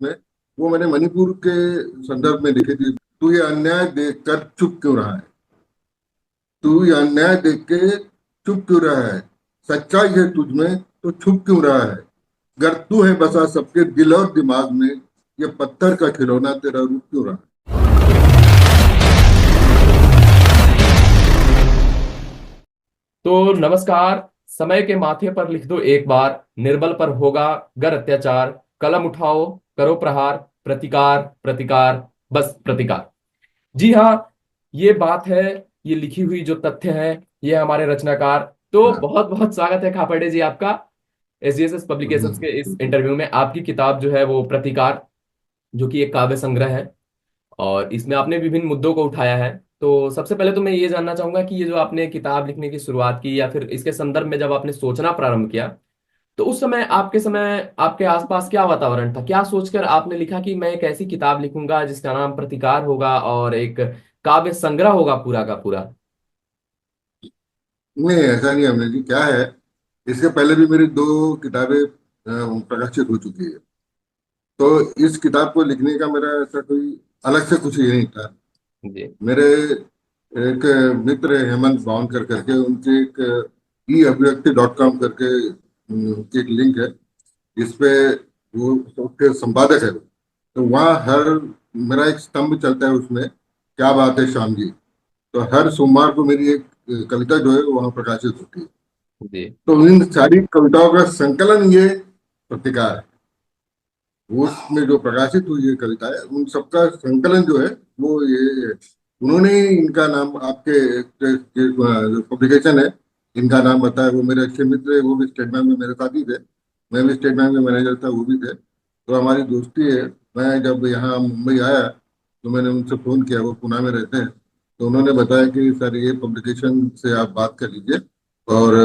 में, वो मैंने मणिपुर के संदर्भ में लिखी थी। तू ये अन्याय देखकर चुप क्यों रहा है? तू ये अन्याय देख के चुप क्यों रहा है? सच्चाई है तुझ में तो छुप क्यों रहा है? गर तू है बसा सबके दिल और दिमाग में, ये पत्थर का खिलौना तेरा रूप क्यों रहा है? तो नमस्कार। समय के माथे पर लिख दो एक बार, निर्बल पर होगा गर अत्याचार। कलम उठाओ, करो प्रहार, प्रतिकार प्रतिकार, बस प्रतिकार। जी हाँ, ये बात है। ये लिखी हुई जो तथ्य है, ये हमारे रचनाकार। तो हाँ। बहुत बहुत स्वागत है खापर्डे जी आपका एसजीएसएस पब्लिकेशंस हम्म। के इस इंटरव्यू में। आपकी किताब जो है वो प्रतिकार, जो कि एक काव्य संग्रह है, और इसमें आपने विभिन्न मुद्दों को उठाया है। तो सबसे पहले तो मैं ये जानना चाहूंगा कि ये जो आपने किताब लिखने की शुरुआत की, या फिर इसके संदर्भ में जब आपने सोचना प्रारंभ किया, तो उस समय आपके आसपास क्या वातावरण था? क्या सोचकर आपने लिखा कि मैं एक ऐसी किताब लिखूंगा जिसका नाम प्रतिकार होगा और एक काव्य संग्रह होगा पूरा का पूरा? नहीं, ऐसा नहीं है हमने जी, क्या है, इसके पहले भी मेरी दो किताबें प्रकाशित हो चुकी है। तो इस किताब को लिखने का मेरा ऐसा कोई अलग से कुछ ये नहीं था। जी मेरे एक मित्र है, हेमंत बावनकर करके, उनके एक ई अभिव्यक्ति डॉट कॉम करके उनकी एक लिंक है, इस पे वो उसके संपादक है। तो वहाँ हर मेरा एक स्तंभ चलता है उसमें, क्या बात है श्याम जी। तो हर सोमवार को मेरी एक कविता जो है वो वहाँ प्रकाशित होती है। जी तो इन सारी कविताओं का संकलन ये प्रतिकार है। वो उसमें जो प्रकाशित हुई है कविता है, उन सबका संकलन जो है वो ये, उन्होंने ही इनका नाम आपके जो पब्लिकेशन है, इनका नाम बताया। वो मेरे अच्छे मित्र है, वो भी स्टेट बैंक में मेरे साथ ही थे। मैं भी स्टेट बैंक में मैनेजर था, वो भी थे। तो हमारी दोस्ती है। मैं जब यहाँ मुंबई आया तो मैंने उनसे फोन किया, वो पुणे में रहते हैं। तो उन्होंने बताया कि सर ये पब्लिकेशन से आप बात कर लीजिए और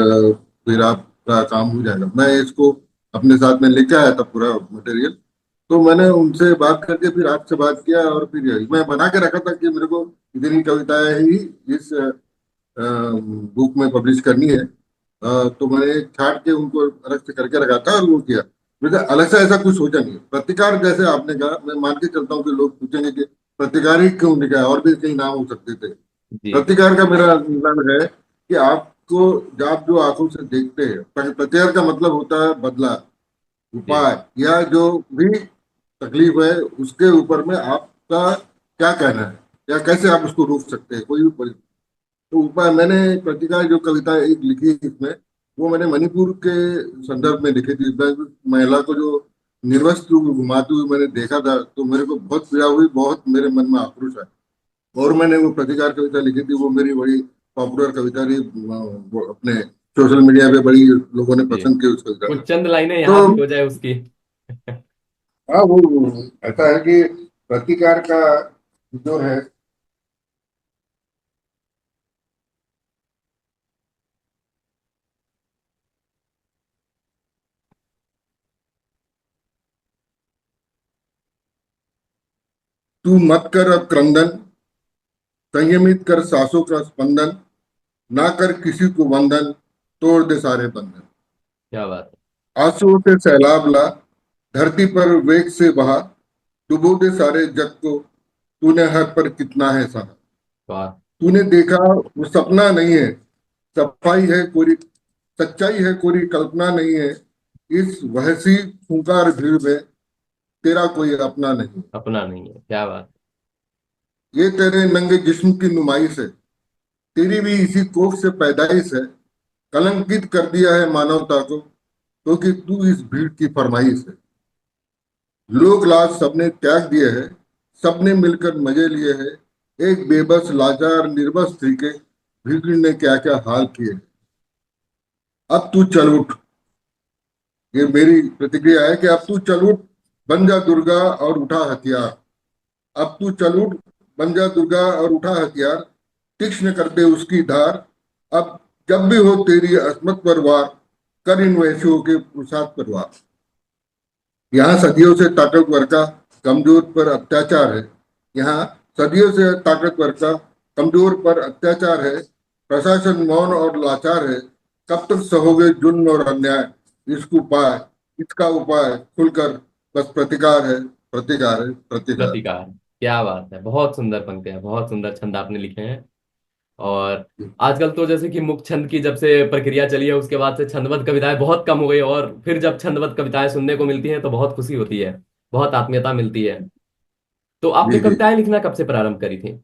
फिर आपका काम हो जाएगा। मैं इसको अपने साथ में लेके आया था पूरा मटेरियल। तो मैंने उनसे बात करके फिर आपसे बात किया, और फिर मैं बना के रखा था कि मेरे को इतनी कविताएं ही इस बुक में पब्लिश करनी है। तो मैंने छाट के उनको अलग से करके रखा था और वो किया। मुझे अलग से ऐसा कुछ सोचा नहीं। प्रतिकार जैसे आपने कहा, मैं मान के चलता हूँ कि लोग पूछेंगे कि प्रतिकार ही क्यों लिखा है, और भी कई नाम हो सकते थे। जी प्रतिकार का मेरा मतलब है कि आपको, जब आप जो आंखों से देखते हैं, प्रतिकार का मतलब होता है बदला, जी। उपाय, या जो भी तकलीफ है उसके ऊपर में आपका क्या कहना है, या कैसे आप उसको रोक सकते हैं, कोई भी तो उपाय। मैंने प्रतिकार जो कविता एक लिखी है इसमें, वो मैंने मणिपुर के संदर्भ में लिखी थी। मैं महिला को जो निर्वस्त्र घुमाते हुए मैंने देखा था, तो मेरे को बहुत पीड़ा हुई, बहुत मेरे मन में आक्रोश आया। और मैंने वो प्रतिकार कविता लिखी थी, वो मेरी बड़ी पॉपुलर कविता रही। वो अपने सोशल मीडिया पे बड़ी लोगों ने जी, पसंद की उस कविता को। कुछ चंद लाइनें यहाँ तो भी हो जाए उसकी। हाँ, वो ऐसा है कि प्रतिकार का जो है, तू मत कर अब क्रंदन, संयमित कर सांसों का स्पंदन, ना कर किसी को वंदन, तोड़ दे सारे बंधन। क्या बात आंसुओं से सैलाब ला, धरती पर वेग से बहा, डुबो दे सारे जग को, तूने हर पर कितना है सहा। है! वाह! तूने देखा वो सपना नहीं है, सफाई है कोरी, सच्चाई है कोरी कल्पना नहीं है। इस वहसी खूंखार भीड़ में तेरा कोई अपना नहीं। अपना नहीं है, क्या बात! ये तेरे नंगे जिस्म की नुमाइश है, तेरी भी इसी कोख से पैदाइश है। कलंकित कर दिया है मानवता को, क्योंकि तू इस भीड़ की फरमाइश है। लोग लाज सबने त्याग दिए हैं, सबने मिलकर मजे लिए हैं। एक बेबस लाचार निर्बस स्त्री के भीड़ ने क्या क्या हाल किए। अब तू चल उठ, ये मेरी प्रतिक्रिया है कि अब तू चल उठ, बन जा दुर्गा और उठा हथियार। अब तू चल उठ, बन जा दुर्गा और उठा हथियार, तीक्ष्ण कर दे उसकी धार। अब जब भी हो तेरी अस्मत पर वार, कर इन वैश्यों के पुरुषार्थ पर वार। यहाँ सदियों से ताकतवर का कमजोर पर अत्याचार है। यहाँ सदियों से ताकतवर का कमजोर पर अत्याचार है। प्रशासन मौन और लाचार है। कब तक सहोगे जुल्म और अन्याय? इसको उपाय, इसका उपाय खुलकर बस प्रतिकार है। प्रतिकार है, प्रतिकार। प्रतिकार। क्या बात है, बहुत सुंदर पंक्तियां, बहुत सुंदर छंद आपने लिखे हैं। और आजकल तो जैसे कि मुक्त छंद की जब से प्रक्रिया चली है, उसके बाद से छंदबद्ध कविताएं बहुत कम हो गई, और फिर जब छंदबद्ध कविताएं सुनने को मिलती हैं तो बहुत खुशी होती है, बहुत आत्मीयता मिलती है। तो आपने जी जी। कविताएं लिखना कब से प्रारंभ करी थी?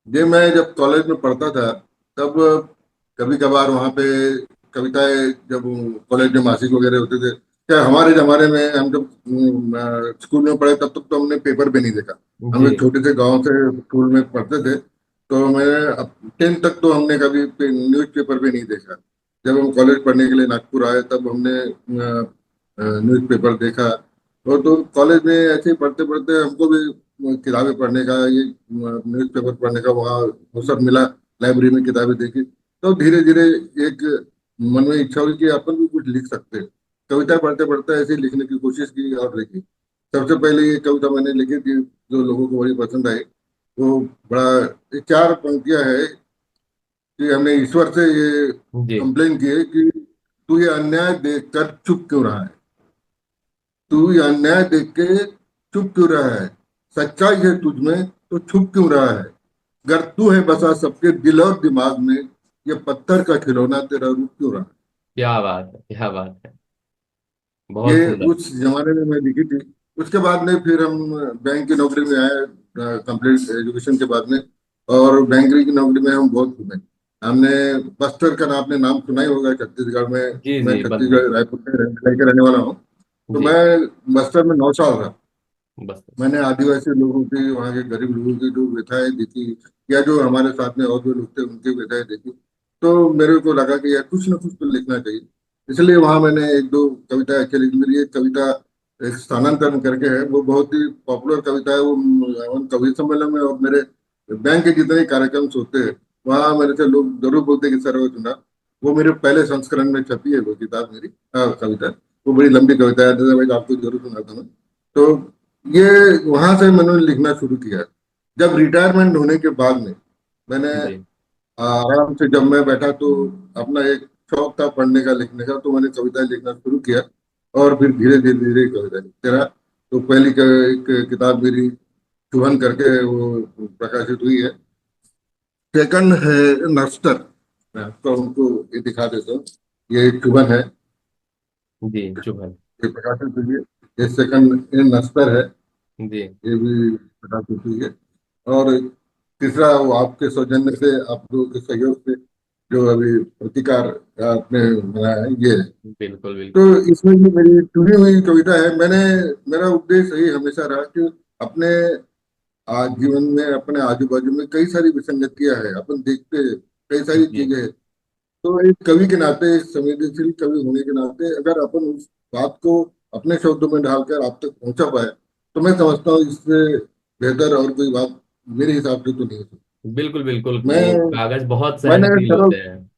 ये मैं जब कॉलेज में पढ़ता था तब कभी कभार वहाँ पे कविताएं, जब कॉलेज में मासिक वगैरह होते थे, क्या हमारे जमाने में हम जब स्कूल में पढ़े तब तक तो हमने पेपर भी नहीं देखा। हम जी। एक छोटे से गांव से स्कूल में पढ़ते थे, तो मैं 10th तक तो हमने कभी न्यूज पेपर भी नहीं देखा। जब हम कॉलेज पढ़ने के लिए नागपुर आए तब हमने न्यूज पेपर देखा। और तो कॉलेज में ऐसे ही पढ़ते पढ़ते हमको भी किताबें पढ़ने का, ये न्यूज पेपर पढ़ने का वहाँ अवसर मिला। लाइब्रेरी में किताबें देखी, तो धीरे धीरे एक मन में इच्छा हुई कि अपन भी कुछ लिख सकते हैं। कविता पढ़ते पढ़ते ऐसे ही लिखने की कोशिश की और लिखी। सबसे पहले ये कविता मैंने लिखी थी जो लोगों को बड़ी पसंद आई। वो बड़ा, ये 4 पंक्तियां है कि हमने ईश्वर से ये जी। कंप्लेन की है कि तू ये अन्याय देख कर चुप क्यों रहा है। तू ये अन्याय देख के चुप क्यों रहा है। सच्चाई है तुझ में तो छुप क्यों रहा है। गर तू है बसा सबके दिल और दिमाग में, ये पत्थर का खिलौना तेरा रूप क्यों रहा है। क्या बात है, क्या बात है, ये बहुत सुंदर। उस जमाने में मैं लिखी थी। उसके बाद में फिर हम बैंक की नौकरी में आए, कंप्लीट एजुकेशन के बाद में। और बैंक की नौकरी में हम बहुत घूमे। हमने बस्तर का नाम, आपने नाम सुना ही होगा छत्तीसगढ़ में। जी मैं जी, बस छत्तीसगढ़ रायपुर में रहने वाला हूँ। तो जी। मैं बस्तर में 9 साल रहा। बस बस। मैंने आदिवासी लोगों की, वहाँ के गरीब लोगों की जो व्यथाएं देखी, या जो हमारे साथ में और जो लोग थे उनकी व्यथाएं देखी, तो मेरे को लगा कि यार कुछ ना कुछ तो लिखना चाहिए। इसलिए वहाँ मैंने एक दो कविता अच्छी लिखी। मेरी एक कविता एक स्थानांतरण करके है, वो बहुत ही पॉपुलर कविता है। वो उन कवि सम्मेलन में और मेरे बैंक के जितने कार्यक्रम होते हैं वहाँ मेरे से लोग जरूर बोलते हैं कि सर वो सुना। वो मेरे पहले संस्करण में छपी है वो किताब मेरी, कविता। वो बड़ी लंबी कविता है, अदरवाइज आपको जरूर सुनाता हूँ। तो ये वहां से मैंने लिखना शुरू किया। जब रिटायरमेंट होने के बाद में मैंने जी। आराम से जब मैं बैठा तो अपना एक शौक था पढ़ने का, लिखने का, तो मैंने कविताएं लिखना शुरू किया। और फिर धीरे धीरे धीरे कविता लिखते रहा। तो पहली एक किताब मेरी चुभन करके वो प्रकाशित हुई है। सेकंड है नस्तर। मैं आपको उनको ये दिखा देता हूँ। ये चुभन है, जी चुभन। ये प्रकाशित हुई है। ये सेकंड ये नस्तर है, जी। ये भी प्रकाशित हुई है। और तीसरा वो आपके सौजन्य से, आप लोगों के सहयोग से जो अभी प्रतिकार आपने बनाया है, ये है। बिल्कुल तो बिल्कुल। इसमें भी मेरी चुनी हुई कविता है। मैंने, मेरा उद्देश्य यही हमेशा रहा कि अपने आज जीवन में अपने आजू बाजू में कई सारी विसंगतियां हैं, अपन देखते हैं कई सारी जी। चीजें हैं। तो एक कवि के नाते, एक संवेदनशील कवि होने के नाते, अगर अपन उस बात को अपने शब्दों में ढालकर आप तक पहुंचा पाए, तो मैं समझता हूँ इससे बेहतर और कोई बात मेरे हिसाब से तो नहीं है। बिल्कुल बिल्कुल, वो मैं कागज बहुत मैंने सहनशील सरल, होते हैं।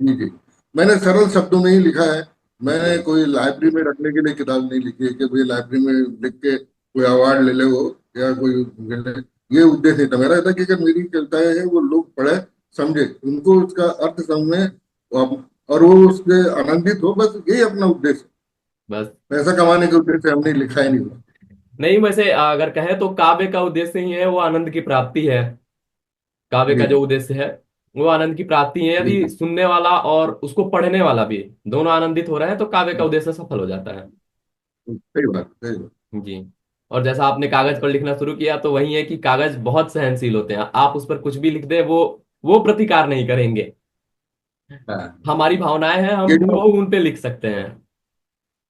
जी जी, मैंने सरल शब्दों में ही लिखा है। मैंने जी। कोई लाइब्रेरी में रखने के लिए किताब नहीं लिखी है कि भाई लाइब्रेरी में लिख के कोई अवार्ड ले ले वो, या कोई मिल ले। ये उद्देश्य नहीं था मेरा। था कि अगर मेरी कविताएं हैं वो लोग पढ़े, समझे, उनको उसका अर्थ समझ में, और वो उससे आनंदित हो, बस यही अपना उद्देश्य है। बस। पैसा कमाने के उद्देश्य से हमने लिखा ही नहीं हुआ। नहीं, वैसे अगर कहें तो काव्य का उद्देश्य ही है वो आनंद की प्राप्ति है। काव्य का जी जो उद्देश्य है वो आनंद की प्राप्ति है। जी यदि सुनने वाला और उसको पढ़ने वाला भी दोनों आनंदित हो रहे हैं तो काव्य का जी, उद्देश्य सफल हो जाता है। सही बात, सही बात। जी। और जैसा आपने कागज पर लिखना शुरू किया तो वही है कि कागज बहुत सहनशील होते हैं, आप उस पर कुछ भी लिख दे वो प्रतिकार नहीं करेंगे। हाँ, हमारी भावनाएं हैं, हम ये जो, हूबहू उन पे लिख सकते हैं।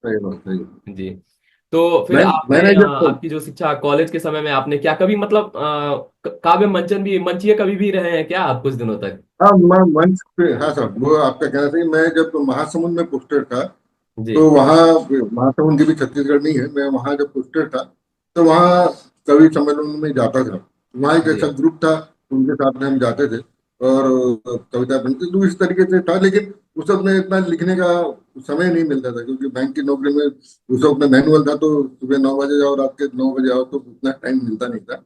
सही बात, सही बात। जी। तो फिर आपने मैंने जब, आपकी जो शिक्षा कॉलेज के समय में आपने क्या कभी मतलब काव्य मंचन भी मंचीय कभी भी रहे हैं क्या आप कुछ दिनों तक? हाँ मैं मंच पे, हाँ सर, वो आपका कहना सही। मैं जब महासमुंद में पोस्टेड था, जी। तो वहाँ, महासमुंद की भी छत्तीसगढ़ नहीं है, मैं वहाँ जब पोस्टेड था तो वहाँ कवि सम्मेलन में जाता था। वहाँ एक जी। ऐसा ग्रुप था, उनके साथ में हम जाते थे और कविता बनती तो इस तरीके से था। लेकिन उस वक्त में इतना लिखने का समय नहीं मिलता था, क्योंकि बैंक की नौकरी में उस वक्त में मैनुअल था, तो सुबह 9 बजे जाओ, रात के 9 बजे आओ, तो उतना टाइम मिलता नहीं था।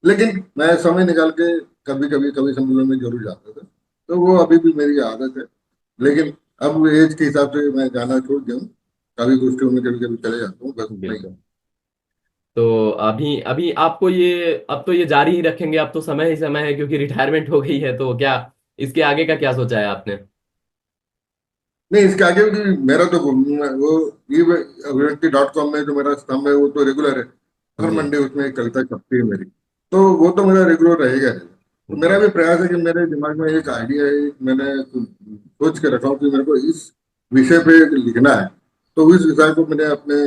लेकिन मैं समय निकाल के कभी कभी कवि सम्मेलन में जरूर जाता था। तो वो अभी भी मेरी आदत है। लेकिन अब एज के हिसाब से मैं जाना छोड़ दिया हूँ। कभी गोष्ठियों में कभी कभी चले जाता हूँ, बस नहीं। बिल्कुल। तो अभी अभी आपको ये अब तो ये जारी ही रखेंगे, अब तो समय ही समय है क्योंकि रिटायरमेंट हो गई है, तो क्या इसके आगे का क्या सोचा है आपने? नहीं, इसके आगे भी मेरा तो वो ये अभिव्यक्ति.com में जो मेरा स्तंभ है वो तो रेगुलर है। हर जी मंडे उसमें एक कविता छपती है मेरी। तो वो तो मेरा रेगुलर रहेगा। तो मेरा जी भी प्रयास है कि मेरे दिमाग में एक आइडिया है, मैंने सोच के रखा हूँ कि मेरे को इस विषय पे लिखना है। तो इस विषय को मैंने अपने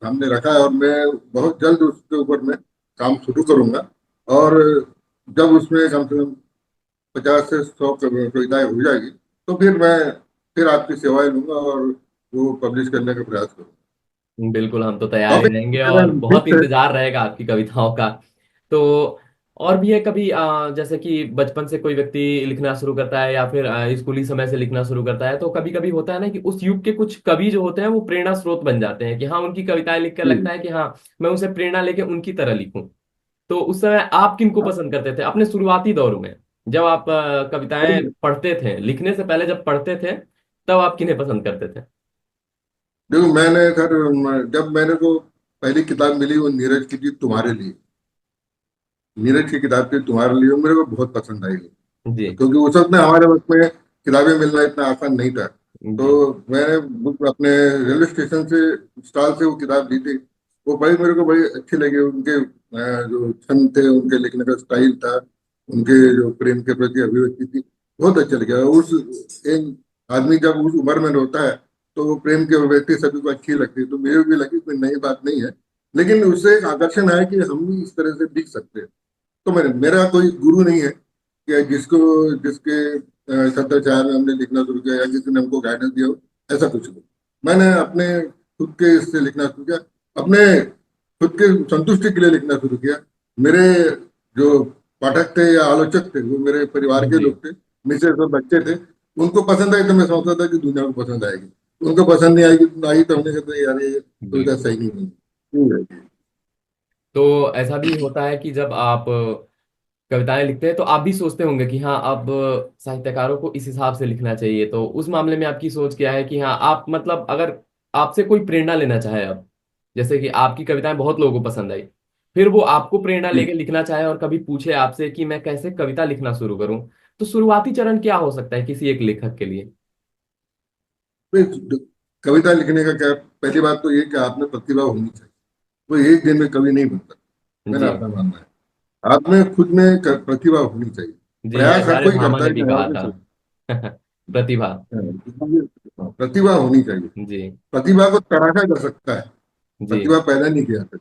सामने रखा है और मैं बहुत जल्द उसके ऊपर मैं काम शुरू करूंगा। और जब उसमें कम से कम 50 से 100 कविताएं हो जाएगी तो फिर आपकी सेवाएं लूंगा और वो पब्लिश करने का प्रयास करूंगा। बिल्कुल, हम तो तैयार ही टॉपिक रहेंगे मेरा और बहुत फिक्स है। इंतजार रहेगा आपकी कविताओं का। तो और भी है कभी जैसे कि बचपन से कोई व्यक्ति लिखना शुरू करता है या फिर स्कूली समय से लिखना शुरू करता है, तो कभी कभी होता है ना कि उस युग के कुछ कवि जो होते हैं वो प्रेरणा स्रोत बन जाते हैं, कि हाँ उनकी कविताएं लिख कर जी। लगता है कि हाँ मैं उसे प्रेरणा लेके उनकी तरह लिखूं। तो उस समय आप किनको हाँ, पसंद करते थे अपने शुरुआती दौर में, जब आप कविताएं पढ़ते थे, लिखने से पहले जब पढ़ते थे, तब आप किन्हें पसंद करते थे? देखो मैंने सर जब मैंने को पहली किताब मिली वो नीरज की थी तुम्हारे लिए। नीरज की किताब थी तुम्हारे लिए, वो मेरे को बहुत पसंद आई। जी क्योंकि उस वक्त में हमारे वक्त में किताबें मिलना इतना आसान नहीं था। तो जी मैंने बुक अपने रेलवे स्टेशन से स्टॉल से वो किताब ली थी। वो बड़ी मेरे को बड़ी अच्छी लगी। उनके जो छंद थे, उनके लिखने का स्टाइल था, उनके जो प्रेम के प्रति अभिव्यक्ति थी, बहुत अच्छा लगा। उस एक आदमी जब उस उम्र में होता है तो वो प्रेम की अभिव्यक्ति सभी को अच्छी लगती है। तो मुझे भी लगी कोई नई बात नहीं है, लेकिन उससे एक आकर्षण है कि हम भी इस तरह से लिख सकते हैं। तो मेरा कोई गुरु नहीं है कि जिसके छत्रछाया में हमने लिखना शुरू किया या किसी ने हमको गाइडेंस दिया हो, ऐसा कुछ नहीं। मैंने अपने खुद के इससे लिखना शुरू किया, अपने खुद के संतुष्टि के लिए लिखना शुरू किया। मेरे जो पाठक थे या आलोचक थे वो मेरे परिवार के जी लोग थे, मिसेज और बच्चे थे। उनको पसंद आई तो मैं सोचता था कि दुनिया को पसंद आएगी। उनको पसंद नहीं आएगी आई तो हमने कहते यार ये तो इधर बिल्कुल। सही नहीं है। तो ऐसा भी होता है कि जब आप कविताएं लिखते हैं तो आप भी सोचते होंगे कि हाँ अब साहित्यकारों को इस हिसाब से लिखना चाहिए, तो उस मामले में आपकी सोच क्या है कि हाँ आप मतलब अगर आपसे कोई प्रेरणा लेना चाहे अब, जैसे कि आपकी कविताएं बहुत लोगों को पसंद आई, फिर वो आपको प्रेरणा जी। लेके लिखना चाहे और कभी पूछे आपसे कि मैं कैसे कविता लिखना शुरू करूं, तो शुरुआती चरण क्या हो सकता है किसी एक लेखक के लिए? नहीं, कविता लिखने का क्या, पहली बात तो ये कि आप में प्रतिभा होनी चाहिए। वो एक दिन में कवि नहीं बनता, मेरा जी अपना मानना है। आप में खुद में प्रतिभा होनी चाहिए। जी, प्रयास हर आचार्य कोई भामा करता ने है भी चाहे कहा आगे था। से। प्रतिभा। प्रतिभा होनी चाहिए। जी प्रतिभा को तराशा जा सकता है, जी प्रतिभा पैदा नहीं किया सकता,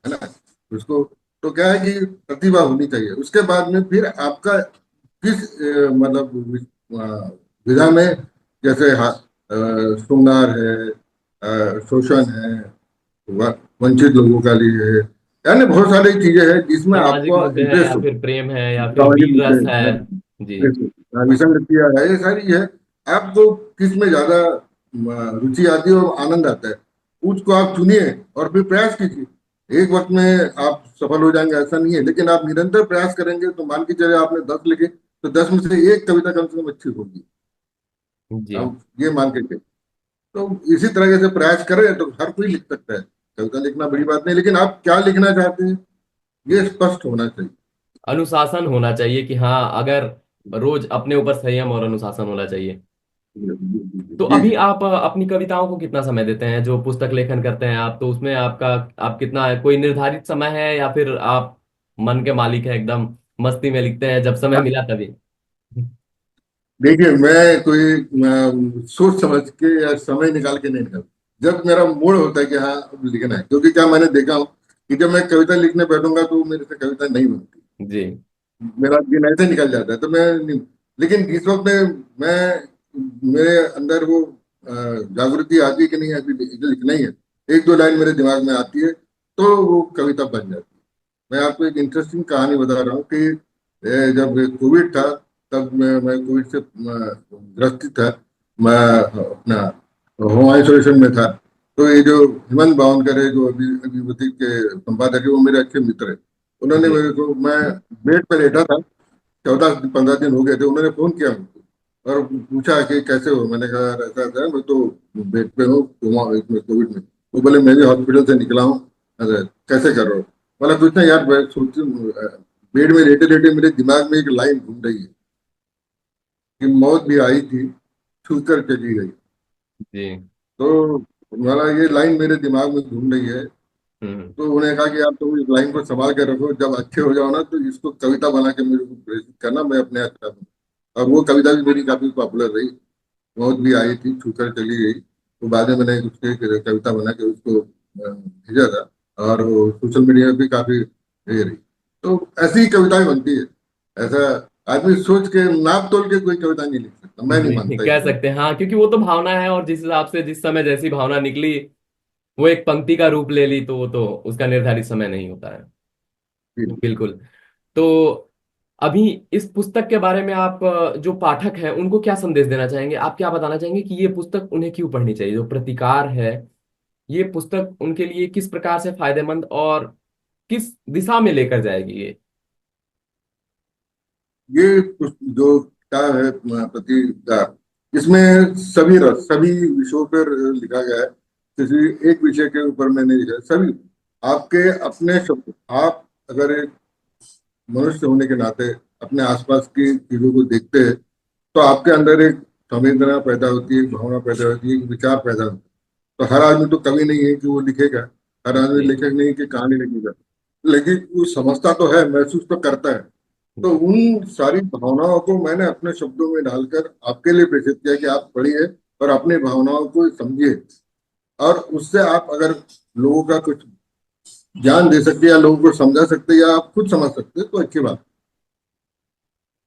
है ना। उसको तो क्या है कि प्रतिभा होनी चाहिए। उसके बाद में फिर आपका किस मतलब विधा में, जैसे श्रृंगार है, शोषण है, वंचित लोगों का लिए है, यानी बहुत सारी चीजें हैं जिसमें सामाजिक आपको मुद्दे हैं इंटरेस्ट या हो। फिर प्रेम है या फिर सामाजिक वीर मुद्दे रस है। हैं, जी विसंगतियां है, ये सारी है। आपको किस में ज्यादा रुचि आती है और आनंद आता है, उसको आप चुनिए और फिर प्रयास कीजिए। एक वक्त में आप सफल हो जाएंगे ऐसा नहीं है, लेकिन आप निरंतर प्रयास करेंगे तो मान के चले आपने 10 लिखे तो 10 में से एक कविता कम से कम अच्छी होगी। जी। हम ये मान के चले। तो इसी तरह से प्रयास करें तो हर कोई लिख सकता है। कविता लिखना बड़ी बात नहीं, लेकिन आप क्या लिखना चाहते हैं ये स्पष्ट होना चाहिए। अनुशासन होना चाहिए कि हाँ अगर रोज अपने ऊपर संयम और अनुशासन होना चाहिए। तो जी अभी जी। आप अपनी कविताओं को कितना समय देते हैं, जो पुस्तक लेखन करते हैं आप, तो उसमें आपका आप कितना, कोई निर्धारित समय है या फिर आप मन के मालिक हैं एकदम, मस्ती में लिखते हैं जब समय मिला तभी? देखिए मैं कोई सोच समझ के या समय निकाल के नहीं निकालता। जब मेरा मूड होता है कि हाँ अब लिखना है, क्योंकि क्या मैंने देखा हूँ कि जब मैं कविता लिखने बैठूंगा तो मेरे से कविता नहीं बनती। जी मेरा दिन ऐसे निकल जाता है तो मैं नहीं। लेकिन इस वक्त में मेरे अंदर वो जागृति आती है कि नहीं अभी लिखना ही है। एक दो लाइन मेरे दिमाग में आती है तो वो कविता बन जाती है। मैं आपको एक इंटरेस्टिंग कहानी बता रहा हूँ कि जब कोविड था तब मैं कोविड से ग्रस्त था। मैं अपना होम आइसोलेशन में था। तो ये जो हेमंत बावनकर है जो अभी अभिमति के संपादक है वो मेरे अच्छे मित्र है। उन्होंने जी मेरे को, मैं बेड पर लेटा था, 14 15 दिन हो गए थे, उन्होंने फोन किया मुझको और पूछा कि कैसे हो। मैंने कहा "यार, ऐसा ऐसा है, मैं तो बेड पे हूँ इसमें कोविड में। वो बोले मैं भी हॉस्पिटल से निकला हूँ, अगर कैसे कर रहे हो? बोला कुछ नहीं यार, मैं सोच बेड में लेटे लेटे मेरे दिमाग में एक लाइन घूम रही है कि मौत भी आई थी, छू कर चली गई। जी। तो बोला ये लाइन मेरे दिमाग में घूम रही है। हम्म। तो उन्हें कहा कि यार तुम इस लाइन को संभाल के रखो, जब अच्छे हो जाओ ना तो इसको कविता बना के मेरे को प्रेषित करना, मैं अपने अच्छा हूँ। और वो कविता भी मेरी काफी पॉपुलर रही। मौत भी आई थी, छू कर चली गई। तो बाद में मैंने उसके एक कविता बना के उसको भेजा था। और वो सोशल मीडिया पे काफी ये रही। तो ऐसी ही कविताएं बनती है। ऐसा आदमी सोच के नाप तोल के कोई कविता नहीं लिख सकता, मैं नहीं जी, मानता कह इसको। सकते हैं हाँ, क्योंकि वो तो भावना है, और जिस हिसाब से जिस समय जैसी भावना निकली वो एक पंक्ति का रूप ले ली, तो वो तो उसका निर्धारित समय नहीं होता है। जी। बिल्कुल। तो अभी इस पुस्तक के बारे में आप जो पाठक हैं उनको क्या संदेश देना चाहेंगे? आप क्या बताना चाहेंगे कि ये पुस्तक उन्हें क्यों पढ़नी चाहिए? जो प्रतिकार है, ये पुस्तक उनके लिए किस प्रकार से फायदेमंद और किस दिशा में लेकर जाएगी ये? ये जो किताब है प्रतिकार, इसमें सभी रस सभी विषयों पर लिखा गया है। किसी एक विषय के ऊपर मैंने लिखा है, सभी आपके अपने शब्द। आप अगर एक मनुष्य होने के नाते अपने आसपास की चीजों को देखते हैं तो आपके अंदर एक संवेदना पैदा होती है, एक भावना पैदा होती है, एक विचार पैदा होता है। तो हर आदमी तो कवि नहीं है कि वो लिखेगा, हर आदमी जी। लेखक नहीं है कि कहानी लिखेगा। लेकिन वो समझता तो है, महसूस तो करता है। तो जी। उन सारी भावनाओं को मैंने अपने शब्दों में डालकर आपके लिए प्रेषित किया कि आप पढ़िए और अपनी भावनाओं को समझिए। और उससे आप अगर लोगों का कुछ ज्ञान दे सकते या लोगों को समझा सकते या आप खुद समझ सकते तो अच्छी बात।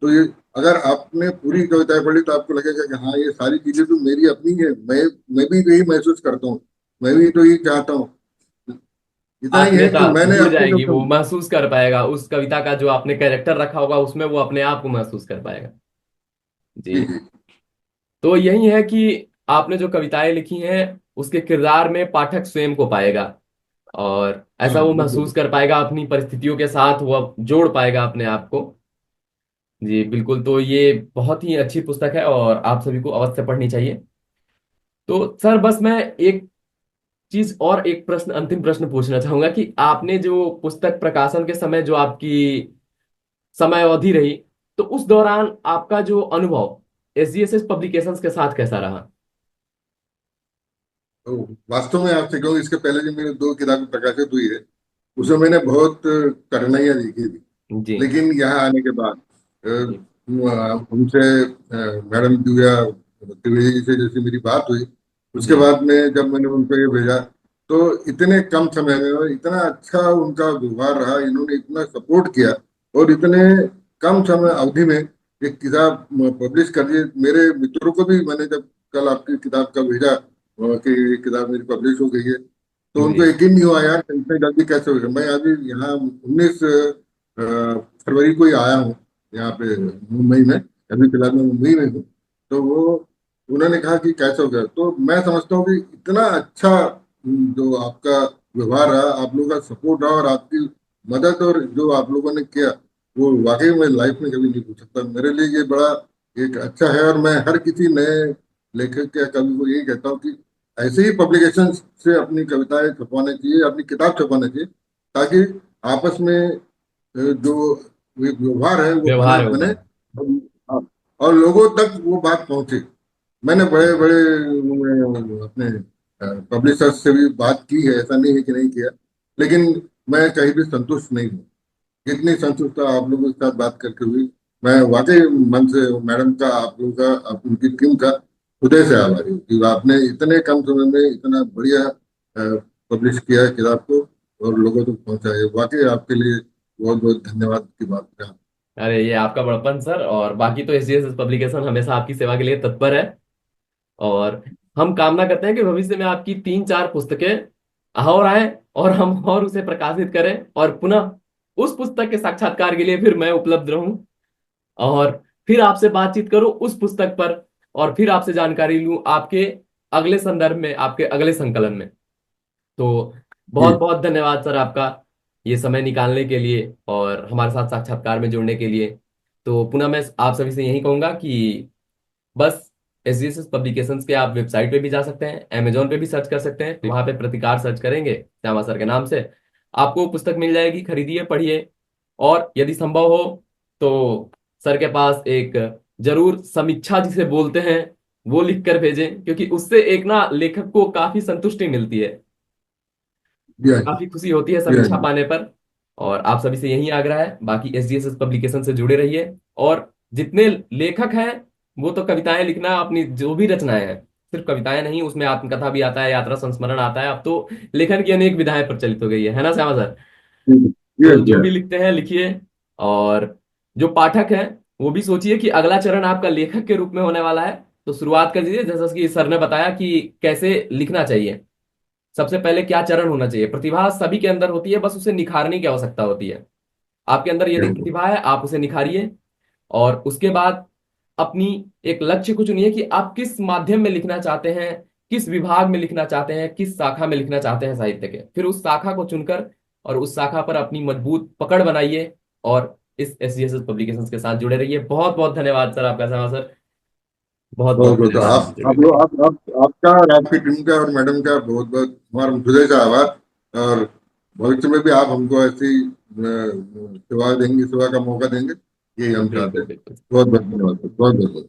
तो ये अगर आपने पूरी कविताएं पढ़ी तो आपको लगेगा कि हाँ, ये सारी चीजें तो मेरी अपनी है। मैं भी यही महसूस करता हूँ, मैं भी तो यही चाहता हूँ। इतना ही है आत्मीयता कि मैंने जुड़ अपने जाएगी, जो वो महसूस कर पाएगा उस कविता का जो आपने कैरेक्टर रखा होगा उसमें, वो अपने आप को महसूस कर पाएगा। जी जी। जी तो यही है कि आपने जो कविताएं लिखी हैं उसके किरदार में पाठक स्वयं को पाएगा, और हाँ ऐसा वो बिल्कुल। महसूस कर पाएगा, अपनी परिस्थितियों के साथ वो जोड़ पाएगा अपने आप को। जी बिल्कुल। तो ये बहुत ही अच्छी पुस्तक है और आप सभी को अवश्य पढ़नी चाहिए। तो सर बस मैं एक चीज और, एक प्रश्न, अंतिम प्रश्न पूछना चाहूंगा कि आपने जो पुस्तक प्रकाशन के समय जो आपकी समय अवधि रही, तो उस दौरान आपका जो अनुभव एसजीएसएस पब्लिकेशंस के साथ कैसा रहा? तो वास्तव में आपसे कहूँ, इसके पहले जो मेरी दो किताबें प्रकाशित हुई है उसमें मैंने बहुत कठिनाइयां देखी थी। जी। लेकिन यहाँ आने के बाद जी। उनसे मैडम दिव्या त्रिवेदी जी से जैसे मेरी बात हुई, उसके जी। बाद में जब मैंने उनको ये भेजा तो इतने कम समय में और इतना अच्छा उनका व्यवहार रहा, इन्होंने इतना सपोर्ट किया और इतने कम समय अवधि में एक किताब पब्लिश कर दी। मेरे मित्रों को भी मैंने जब कल आपकी किताब का भेजा कि ये किताब मेरी पब्लिश हो गई है, तो उनको जी। यकीन नहीं हुआ यार इतने जल्दी कैसे हो गया। मैं अभी यहाँ 19 फरवरी को ही आया हूँ यहाँ पे मुंबई में। अभी फिलहाल मैं मुंबई में हूँ। तो वो उन्होंने कहा कि कैसे हो गया, तो मैं समझता हूँ कि इतना अच्छा जो आपका व्यवहार रहा, आप लोगों का सपोर्ट रहा और आपकी मदद और जो आप लोगों ने किया, वो वाकई में लाइफ में कभी नहीं भूल सकता। मेरे लिए ये बड़ा एक अच्छा है। और मैं हर किसी नए लेखक या कवि को यही कहता हूँ कि ऐसे ही पब्लिकेशन से अपनी कविताएं छपवाना चाहिए, अपनी किताब छपवाना चाहिए, ताकि आपस में जो व्यवहार है वो बना व्यवहार बने होगा। और लोगों तक वो बात पहुंचे। मैंने बड़े बड़े अपने पब्लिशर्स से भी बात की है, ऐसा नहीं है कि नहीं किया। लेकिन मैं कहीं भी संतुष्ट नहीं हूँ जितनी संतुष्टता आप लोगों के साथ बात करके हुई। मैं वाकई मन से मैडम का, आप लोगों का, आप उनकी टीम का हृदय से आभारी हूँ कि आपने इतने कम समय में इतना बढ़िया पब्लिश किया है किताब को और लोगों तक पहुंचाया है। वाकई आपके लिए बहुत बहुत धन्यवाद की बात है। अरे ये आपका बड़प्पन सर, और बाकी तो एसजीएसएस पब्लिकेशन हमेशा आपकी सेवा के लिए तत्पर है। और हम कामना करते हैं कि भविष्य में आपकी 3-4 पुस्तकें और आए और हम और उसे प्रकाशित करें, और पुनः उस पुस्तक के साक्षात्कार के लिए फिर मैं उपलब्ध रहूं, और फिर आपसे बातचीत करूं उस पुस्तक पर, और फिर आपसे जानकारी लूं आपके अगले संदर्भ में, आपके अगले संकलन में। तो बहुत जी बहुत धन्यवाद सर आपका, ये समय निकालने के लिए और हमारे साथ साक्षात्कार में जुड़ने के लिए। तो पुनः मैं आप सभी से यही कहूंगा कि बस एसजीएसएस पब्लिकेशंस के आप वेबसाइट पे भी जा सकते हैं, अमेजोन पे भी सर्च कर सकते हैं, वहां पे प्रतिकार सर्च करेंगे श्यामा सर के नाम से, आपको पुस्तक मिल जाएगी, खरीदिए, पढ़िए। और यदि संभव हो तो सर के पास एक जरूर समीक्षा जिसे बोलते हैं वो लिख कर भेजें, क्योंकि उससे एक ना लेखक को काफी संतुष्टि मिलती है, जी हाँ जी। काफी खुशी होती है जी हाँ समीक्षा जी। पाने पर। और आप सभी से यही आग्रह है, बाकी एसडीएसएस पब्लिकेशन से जुड़े रहिए। और जितने लेखक हैं वो तो कविताएं लिखना, अपनी जो भी रचनाएं हैं, सिर्फ कविताएं नहीं, उसमें आत्मकथा भी आता है, यात्रा संस्मरण आता है। अब तो लेखन की अनेक विधाएं प्रचलित हो गई है ना श्यामा सर? जी जी हाँ तो जी जो हाँ। भी लिखते हैं लिखिए। और जो पाठक है वो भी सोचिए कि अगला चरण आपका लेखक के रूप में होने वाला है। तो शुरुआत कर दीजिए, जैसा कि सर ने बताया कि कैसे लिखना चाहिए। सबसे पहले क्या चरण होना चाहिए? प्रतिभा सभी के अंदर होती है, बस उसे निखारने की आवश्यकता होती है। आपके अंदर जी यदि हाँ जी। प्रतिभा है, आप उसे निखारिए। और उसके बाद अपनी एक लक्ष्य को चुनिए कि आप किस माध्यम में लिखना चाहते हैं, किस विभाग में लिखना चाहते हैं, किस शाखा में लिखना चाहते हैं साहित्य के। फिर उस शाखा को चुनकर और उस शाखा पर अपनी मजबूत पकड़ बनाइए। और इस एसजीएसएस पब्लिकेशंस के साथ जुड़े रहिए। बहुत बहुत धन्यवाद सर, आपका समय सर। बहुत बहुत बहुत बहुत धन्यवाद हमसे जुड़ने आप के लोग लिए। आपका और आपकी टीम का और मैडम का बहुत बहुत हमारा हृदय से आभार। और भविष्य में भी आप हमको ऐसी सेवा देंगे, सेवा का मौका देंगे, यही हम चाहते बिल्कुल हैं। बिल्कुल। बहुत बहुत धन्यवाद, बहुत बहुत।